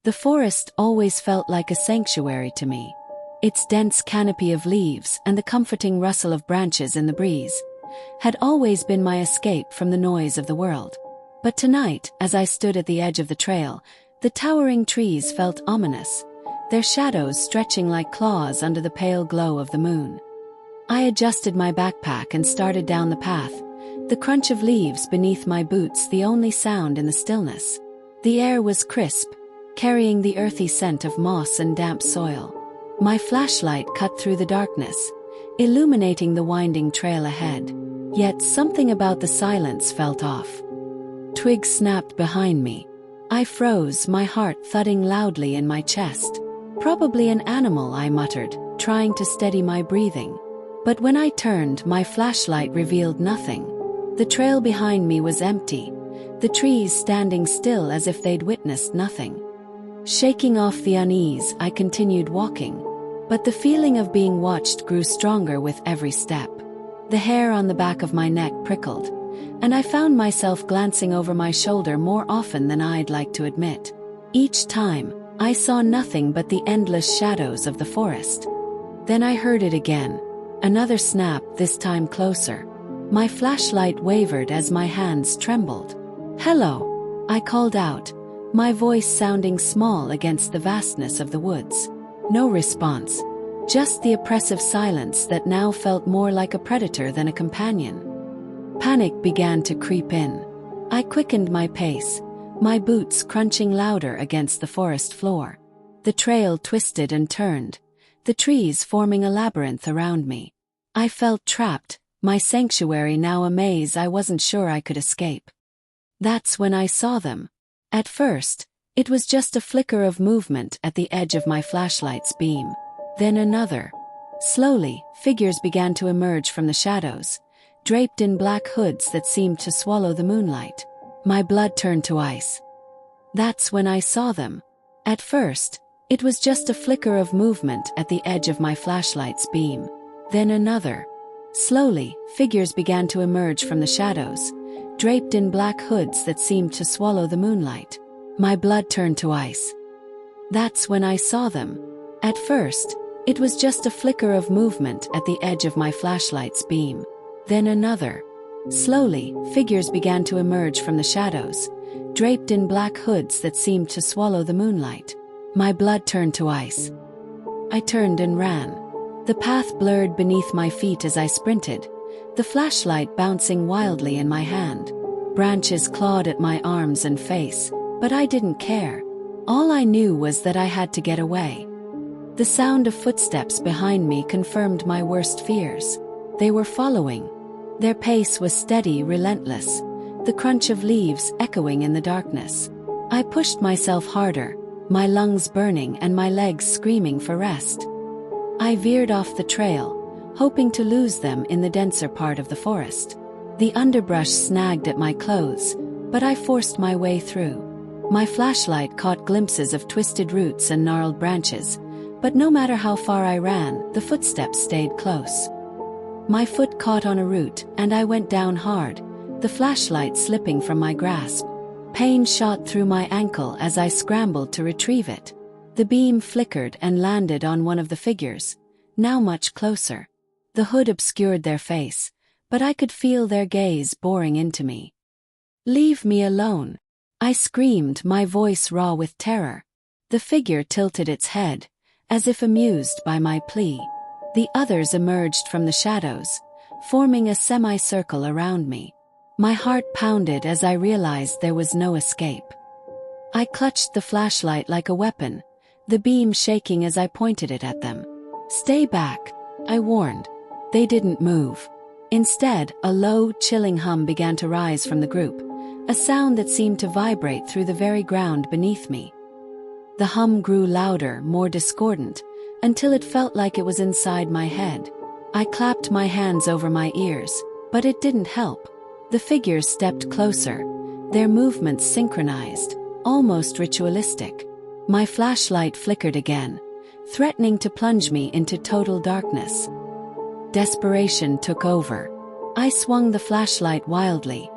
The forest always felt like a sanctuary to me. Its dense canopy of leaves and the comforting rustle of branches in the breeze had always been my escape from the noise of the world. But tonight, as I stood at the edge of the trail, the towering trees felt ominous, their shadows stretching like claws under the pale glow of the moon. I adjusted my backpack and started down the path, the crunch of leaves beneath my boots the only sound in the stillness. The air was crisp, carrying the earthy scent of moss and damp soil. My flashlight cut through the darkness, illuminating the winding trail ahead. Yet something about the silence felt off. Twigs snapped behind me. I froze, my heart thudding loudly in my chest. Probably an animal, I muttered, trying to steady my breathing. But when I turned, my flashlight revealed nothing. The trail behind me was empty, the trees standing still as if they'd witnessed nothing. Shaking off the unease, I continued walking. But the feeling of being watched grew stronger with every step. The hair on the back of my neck prickled, and I found myself glancing over my shoulder more often than I'd like to admit. Each time, I saw nothing but the endless shadows of the forest. Then I heard it again. Another snap, this time closer. My flashlight wavered as my hands trembled. "Hello," I called out, my voice sounding small against the vastness of the woods. No response. Just the oppressive silence that now felt more like a predator than a companion. Panic began to creep in. I quickened my pace, my boots crunching louder against the forest floor. The trail twisted and turned, the trees forming a labyrinth around me. I felt trapped, my sanctuary now a maze I wasn't sure I could escape. That's when I saw them. At first, it was just a flicker of movement at the edge of my flashlight's beam. Then another. Slowly, figures began to emerge from the shadows, draped in black hoods that seemed to swallow the moonlight. My blood turned to ice. That's when I saw them. At first, it was just a flicker of movement at the edge of my flashlight's beam. Then another. Slowly, figures began to emerge from the shadows, draped in black hoods that seemed to swallow the moonlight. My blood turned to ice. That's when I saw them. At first, it was just a flicker of movement at the edge of my flashlight's beam. Then another. Slowly, figures began to emerge from the shadows, draped in black hoods that seemed to swallow the moonlight. My blood turned to ice. I turned and ran. The path blurred beneath my feet as I sprinted, the flashlight bouncing wildly in my hand. Branches clawed at my arms and face, but I didn't care. All I knew was that I had to get away. The sound of footsteps behind me confirmed my worst fears. They were following. Their pace was steady, relentless, the crunch of leaves echoing in the darkness. I pushed myself harder, my lungs burning and my legs screaming for rest. I veered off the trail, hoping to lose them in the denser part of the forest. The underbrush snagged at my clothes, but I forced my way through. My flashlight caught glimpses of twisted roots and gnarled branches, but no matter how far I ran, the footsteps stayed close. My foot caught on a root, and I went down hard, the flashlight slipping from my grasp. Pain shot through my ankle as I scrambled to retrieve it. The beam flickered and landed on one of the figures, now much closer. The hood obscured their face, but I could feel their gaze boring into me. "Leave me alone," I screamed, my voice raw with terror. The figure tilted its head, as if amused by my plea. The others emerged from the shadows, forming a semicircle around me. My heart pounded as I realized there was no escape. I clutched the flashlight like a weapon, the beam shaking as I pointed it at them. "Stay back," I warned. They didn't move. Instead, a low, chilling hum began to rise from the group, a sound that seemed to vibrate through the very ground beneath me. The hum grew louder, more discordant, until it felt like it was inside my head. I clapped my hands over my ears, but it didn't help. The figures stepped closer, their movements synchronized, almost ritualistic. My flashlight flickered again, threatening to plunge me into total darkness. Desperation took over. I swung the flashlight wildly,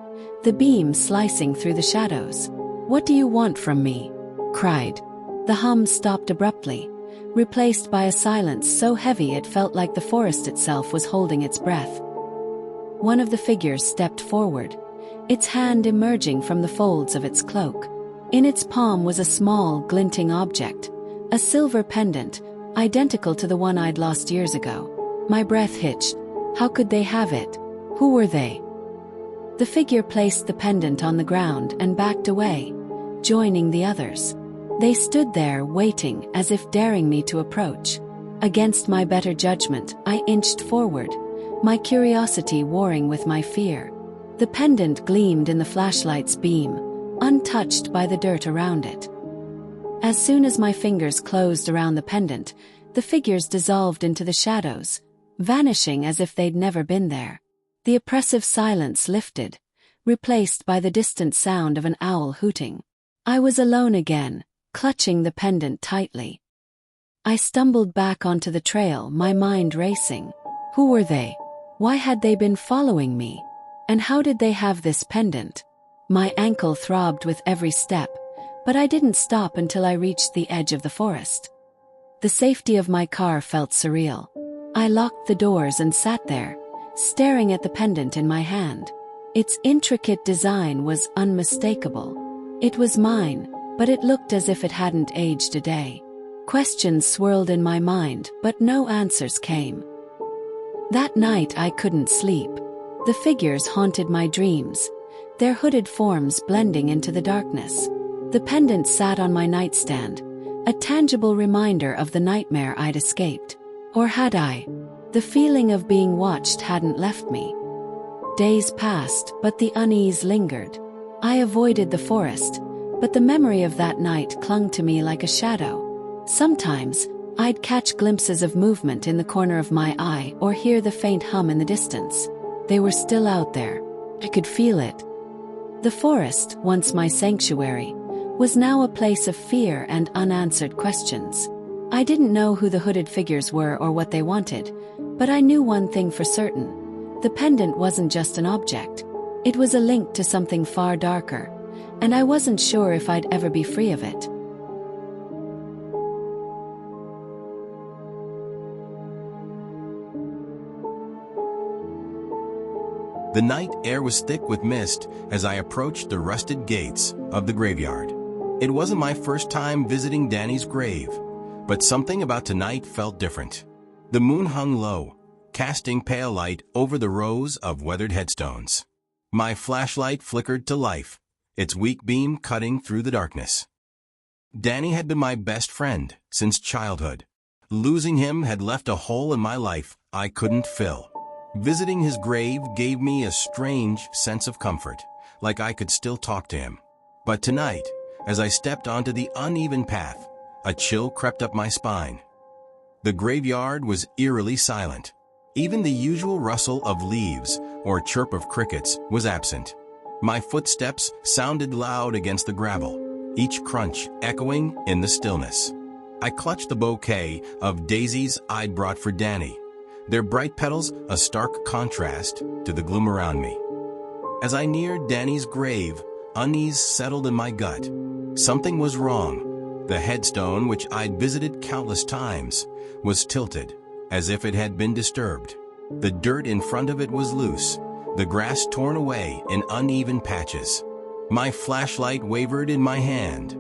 the beam slicing through the shadows. "What do you want from me?" cried. The hum stopped abruptly, replaced by a silence so heavy it felt like the forest itself was holding its breath. One of the figures stepped forward, its hand emerging from the folds of its cloak. In its palm was a small, glinting object, a silver pendant, identical to the one I'd lost years ago. My breath hitched. How could they have it? Who were they? The figure placed the pendant on the ground and backed away, joining the others. They stood there waiting, as if daring me to approach. Against my better judgment, I inched forward, my curiosity warring with my fear. The pendant gleamed in the flashlight's beam, untouched by the dirt around it. As soon as my fingers closed around the pendant, the figures dissolved into the shadows, vanishing as if they'd never been there. The oppressive silence lifted, replaced by the distant sound of an owl hooting. I was alone again, clutching the pendant tightly. I stumbled back onto the trail, my mind racing. Who were they? Why had they been following me? And how did they have this pendant? My ankle throbbed with every step, but I didn't stop until I reached the edge of the forest. The safety of my car felt surreal. I locked the doors and sat there, staring at the pendant in my hand. Its intricate design was unmistakable. It was mine, but it looked as if it hadn't aged a day. Questions swirled in my mind, but no answers came. That night I couldn't sleep. The figures haunted my dreams, their hooded forms blending into the darkness. The pendant sat on my nightstand, a tangible reminder of the nightmare I'd escaped. Or had I? The feeling of being watched hadn't left me. Days passed, but the unease lingered. I avoided the forest, but the memory of that night clung to me like a shadow. Sometimes, I'd catch glimpses of movement in the corner of my eye or hear the faint hum in the distance. They were still out there. I could feel it. The forest, once my sanctuary, was now a place of fear and unanswered questions. I didn't know who the hooded figures were or what they wanted, but I knew one thing for certain. The pendant wasn't just an object. It was a link to something far darker, and I wasn't sure if I'd ever be free of it. The night air was thick with mist as I approached the rusted gates of the graveyard. It wasn't my first time visiting Danny's grave, but something about tonight felt different. The moon hung low, casting pale light over the rows of weathered headstones. My flashlight flickered to life, its weak beam cutting through the darkness. Danny had been my best friend since childhood. Losing him had left a hole in my life I couldn't fill. Visiting his grave gave me a strange sense of comfort, like I could still talk to him. But tonight, as I stepped onto the uneven path, a chill crept up my spine. The graveyard was eerily silent. Even the usual rustle of leaves or chirp of crickets was absent. My footsteps sounded loud against the gravel, each crunch echoing in the stillness. I clutched the bouquet of daisies I'd brought for Danny, their bright petals a stark contrast to the gloom around me. As I neared Danny's grave, unease settled in my gut. Something was wrong. The headstone, which I'd visited countless times, was tilted, as if it had been disturbed. The dirt in front of it was loose, the grass torn away in uneven patches. My flashlight wavered in my hand.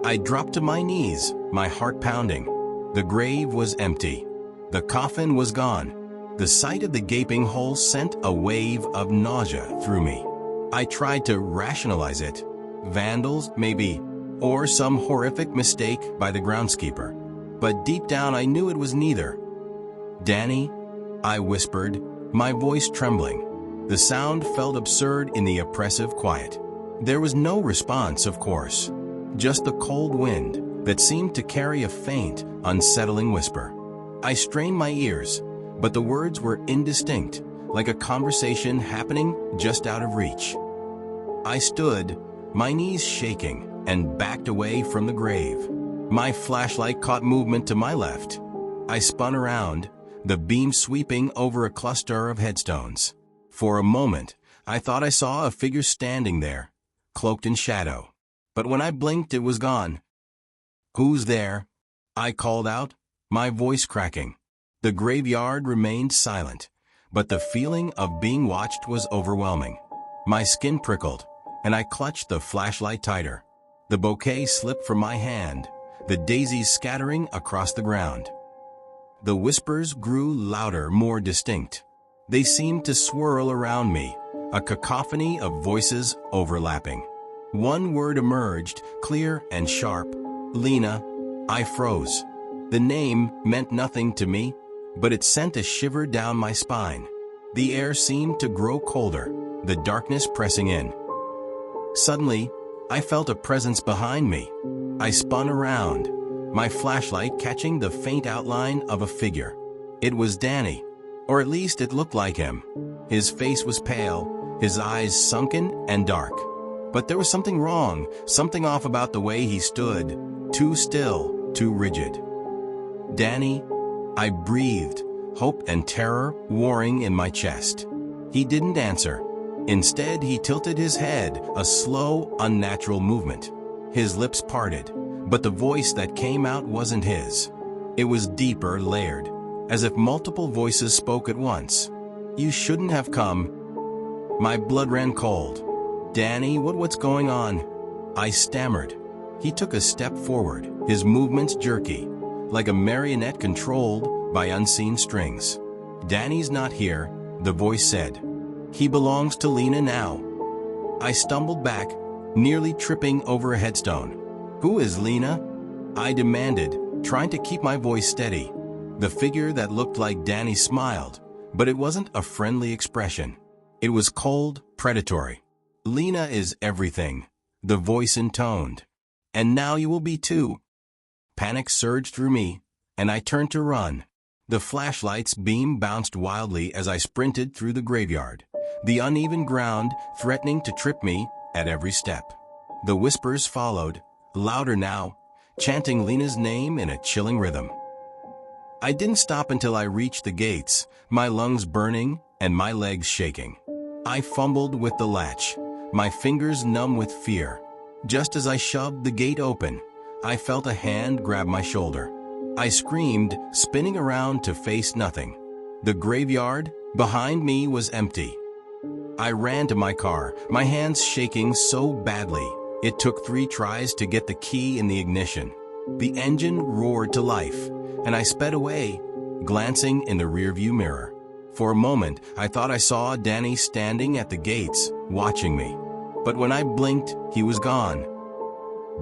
I dropped to my knees, my heart pounding. The grave was empty. The coffin was gone. The sight of the gaping hole sent a wave of nausea through me. I tried to rationalize it. Vandals, maybe, or some horrific mistake by the groundskeeper. But deep down I knew it was neither. "Danny," I whispered, my voice trembling. The sound felt absurd in the oppressive quiet. There was no response, of course, just the cold wind that seemed to carry a faint, unsettling whisper. I strained my ears, but the words were indistinct, like a conversation happening just out of reach. I stood, my knees shaking, and backed away from the grave. My flashlight caught movement to my left. I spun around, the beam sweeping over a cluster of headstones. For a moment, I thought I saw a figure standing there, cloaked in shadow. But when I blinked, it was gone. "Who's there?" I called out, my voice cracking. The graveyard remained silent, but the feeling of being watched was overwhelming. My skin prickled, and I clutched the flashlight tighter. The bouquet slipped from my hand, the daisies scattering across the ground. The whispers grew louder, more distinct. They seemed to swirl around me, a cacophony of voices overlapping. One word emerged, clear and sharp: "Lena." I froze. The name meant nothing to me, but it sent a shiver down my spine. The air seemed to grow colder, the darkness pressing in. Suddenly, I felt a presence behind me. I spun around, my flashlight catching the faint outline of a figure. It was Danny, or at least it looked like him. His face was pale, his eyes sunken and dark. But there was something wrong, something off about the way he stood, too still, too rigid. "Danny," I breathed, hope and terror warring in my chest. He didn't answer. Instead, he tilted his head, a slow, unnatural movement. His lips parted, but the voice that came out wasn't his. It was deeper, layered, as if multiple voices spoke at once. "You shouldn't have come." My blood ran cold. "Danny, what's going on?" I stammered. He took a step forward, his movements jerky, like a marionette controlled by unseen strings. "Danny's not here," the voice said. "He belongs to Lena now." I stumbled back, nearly tripping over a headstone. "Who is Lena?" I demanded, trying to keep my voice steady. The figure that looked like Danny smiled, but it wasn't a friendly expression. It was cold, predatory. "Lena is everything," the voice intoned. "And now you will be too." Panic surged through me, and I turned to run. The flashlight's beam bounced wildly as I sprinted through the graveyard, the uneven ground threatening to trip me at every step. The whispers followed, louder now, chanting Lena's name in a chilling rhythm. I didn't stop until I reached the gates, my lungs burning and my legs shaking. I fumbled with the latch, my fingers numb with fear. Just as I shoved the gate open, I felt a hand grab my shoulder. I screamed, spinning around to face nothing. The graveyard behind me was empty. I ran to my car, my hands shaking so badly, it took 3 tries to get the key in the ignition. The engine roared to life, and I sped away, glancing in the rearview mirror. For a moment, I thought I saw Danny standing at the gates, watching me. But when I blinked, he was gone.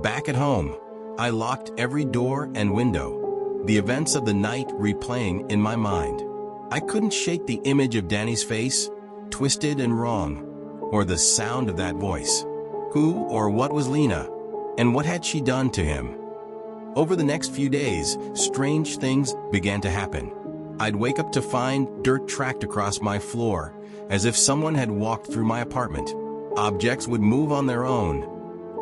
Back at home, I locked every door and window, the events of the night replaying in my mind. I couldn't shake the image of Danny's face, twisted and wrong, or the sound of that voice. Who or what was Lena, and what had she done to him? Over the next few days, strange things began to happen. I'd wake up to find dirt tracked across my floor, as if someone had walked through my apartment. Objects would move on their own,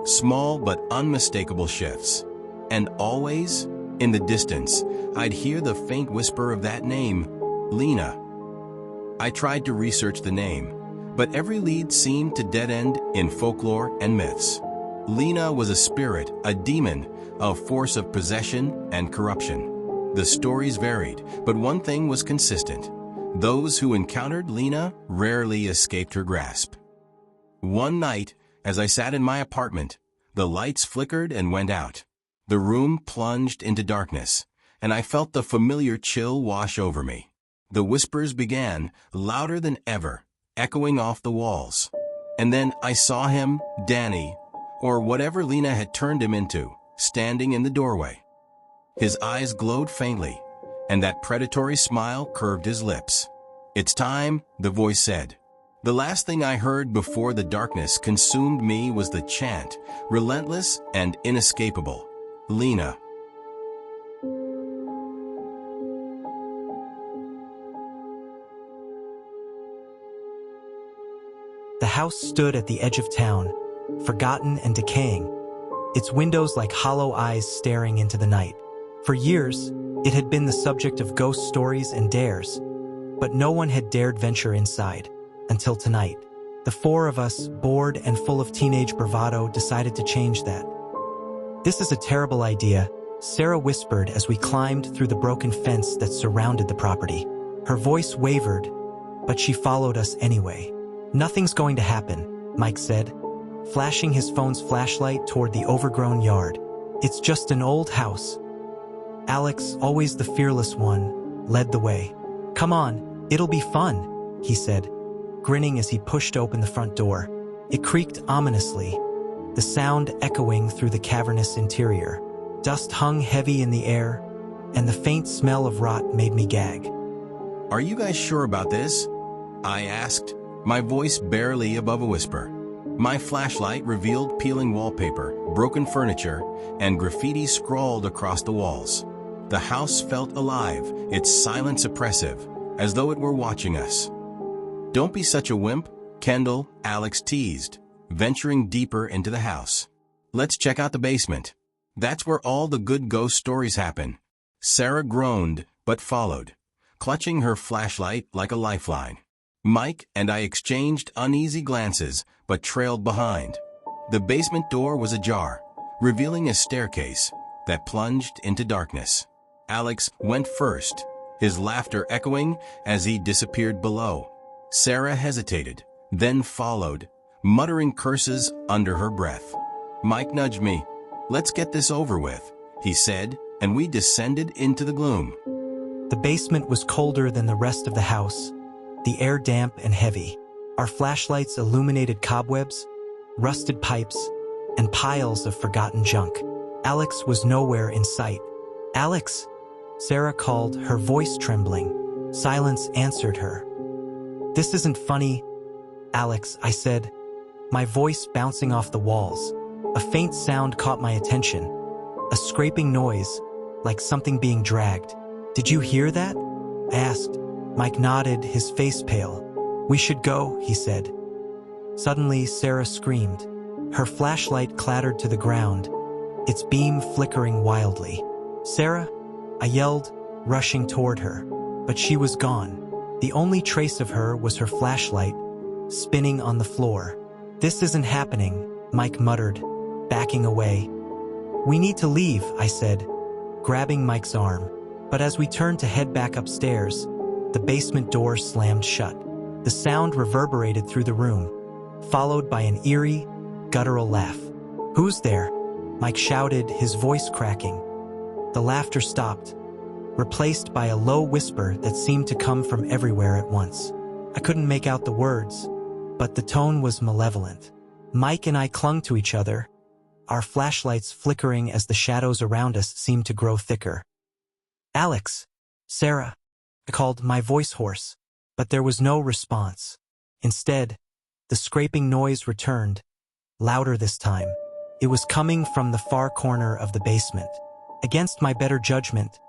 small but unmistakable shifts. And always, in the distance, I'd hear the faint whisper of that name, Lena. I tried to research the name, but every lead seemed to dead end in folklore and myths. Lena was a spirit, a demon, a force of possession and corruption. The stories varied, but one thing was consistent. Those who encountered Lena rarely escaped her grasp. One night, as I sat in my apartment, the lights flickered and went out. The room plunged into darkness, and I felt the familiar chill wash over me. The whispers began, louder than ever, echoing off the walls. And then I saw him, Danny, or whatever Lena had turned him into, standing in the doorway. His eyes glowed faintly, and that predatory smile curved his lips. "It's time," the voice said. The last thing I heard before the darkness consumed me was the chant, relentless and inescapable. Lena. The house stood at the edge of town, forgotten and decaying, its windows like hollow eyes staring into the night. For years, it had been the subject of ghost stories and dares, but no one had dared venture inside. Until tonight, the 4 of us, bored and full of teenage bravado, decided to change that. "This is a terrible idea," Sarah whispered as we climbed through the broken fence that surrounded the property. Her voice wavered, but she followed us anyway. "Nothing's going to happen," Mike said, flashing his phone's flashlight toward the overgrown yard. "It's just an old house." Alex, always the fearless one, led the way. "Come on, it'll be fun," he said, grinning as he pushed open the front door. It creaked ominously, the sound echoing through the cavernous interior. Dust hung heavy in the air, and the faint smell of rot made me gag. "Are you guys sure about this?" I asked, my voice barely above a whisper. My flashlight revealed peeling wallpaper, broken furniture, and graffiti scrawled across the walls. The house felt alive, its silence oppressive, as though it were watching us. "Don't be such a wimp," Kendall, Alex teased, venturing deeper into the house. "Let's check out the basement. That's where all the good ghost stories happen." Sarah groaned, but followed, clutching her flashlight like a lifeline. Mike and I exchanged uneasy glances, but trailed behind. The basement door was ajar, revealing a staircase that plunged into darkness. Alex went first, his laughter echoing as he disappeared below. Sarah hesitated, then followed, muttering curses under her breath. Mike nudged me. "Let's get this over with," he said, and we descended into the gloom. The basement was colder than the rest of the house, the air damp and heavy. Our flashlights illuminated cobwebs, rusted pipes, and piles of forgotten junk. Alex was nowhere in sight. "Alex!" Sarah called, her voice trembling. Silence answered her. "This isn't funny, Alex," I said, my voice bouncing off the walls. A faint sound caught my attention, a scraping noise, like something being dragged. "Did you hear that?" I asked. Mike nodded, his face pale. "We should go," he said. Suddenly, Sarah screamed. Her flashlight clattered to the ground, its beam flickering wildly. "Sarah!" I yelled, rushing toward her. But she was gone. The only trace of her was her flashlight, spinning on the floor. "This isn't happening," Mike muttered, backing away. "We need to leave," I said, grabbing Mike's arm. But as we turned to head back upstairs, the basement door slammed shut. The sound reverberated through the room, followed by an eerie, guttural laugh. "Who's there?" Mike shouted, his voice cracking. The laughter stopped, replaced by a low whisper that seemed to come from everywhere at once. I couldn't make out the words, but the tone was malevolent. Mike and I clung to each other, our flashlights flickering as the shadows around us seemed to grow thicker. "Alex! Sarah!" I called, my voice hoarse, but there was no response. Instead, the scraping noise returned, louder this time. It was coming from the far corner of the basement. Against my better judgment,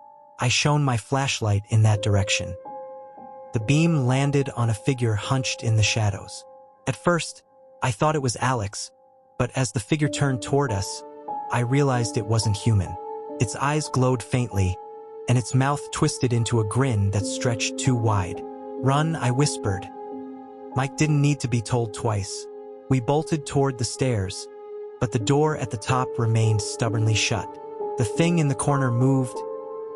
I shone my flashlight in that direction. The beam landed on a figure hunched in the shadows. At first, I thought it was Alex, but as the figure turned toward us, I realized it wasn't human. Its eyes glowed faintly, and its mouth twisted into a grin that stretched too wide. "Run," I whispered. Mike didn't need to be told twice. We bolted toward the stairs, but the door at the top remained stubbornly shut. The thing in the corner moved,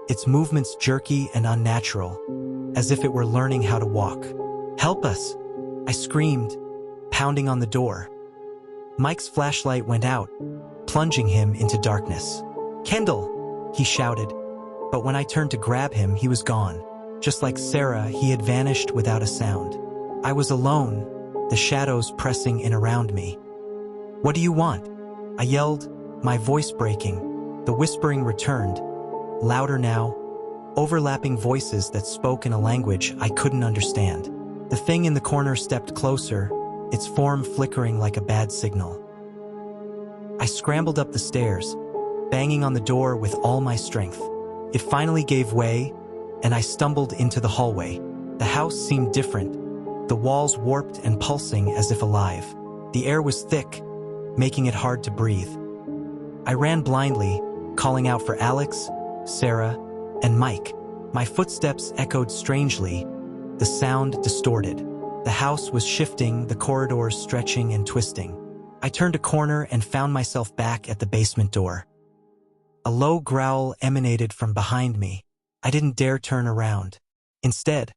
its movements jerky and unnatural, as if it were learning how to walk. "Help us!" I screamed, pounding on the door. Mike's flashlight went out, plunging him into darkness. "Kendall!" he shouted, but when I turned to grab him, he was gone. Just like Sarah, he had vanished without a sound. I was alone, the shadows pressing in around me. "What do you want?" I yelled, my voice breaking. The whispering returned, louder now, overlapping voices that spoke in a language I couldn't understand. The thing in the corner stepped closer, its form flickering like a bad signal. I scrambled up the stairs, banging on the door with all my strength. It finally gave way, and I stumbled into the hallway. The house seemed different, the walls warped and pulsing as if alive. The air was thick, making it hard to breathe. I ran blindly, calling out for Alex, Sarah, and Mike. My footsteps echoed strangely, the sound distorted. The house was shifting, the corridors stretching and twisting. I turned a corner and found myself back at the basement door. A low growl emanated from behind me. I didn't dare turn around. Instead,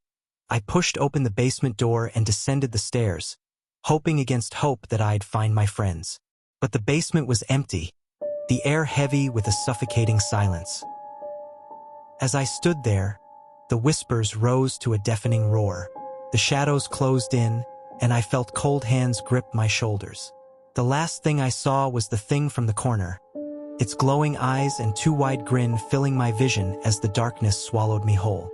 I pushed open the basement door and descended the stairs, hoping against hope that I'd find my friends. But the basement was empty, the air heavy with a suffocating silence. As I stood there, the whispers rose to a deafening roar. The shadows closed in, and I felt cold hands grip my shoulders. The last thing I saw was the thing from the corner, its glowing eyes and too wide grin filling my vision as the darkness swallowed me whole.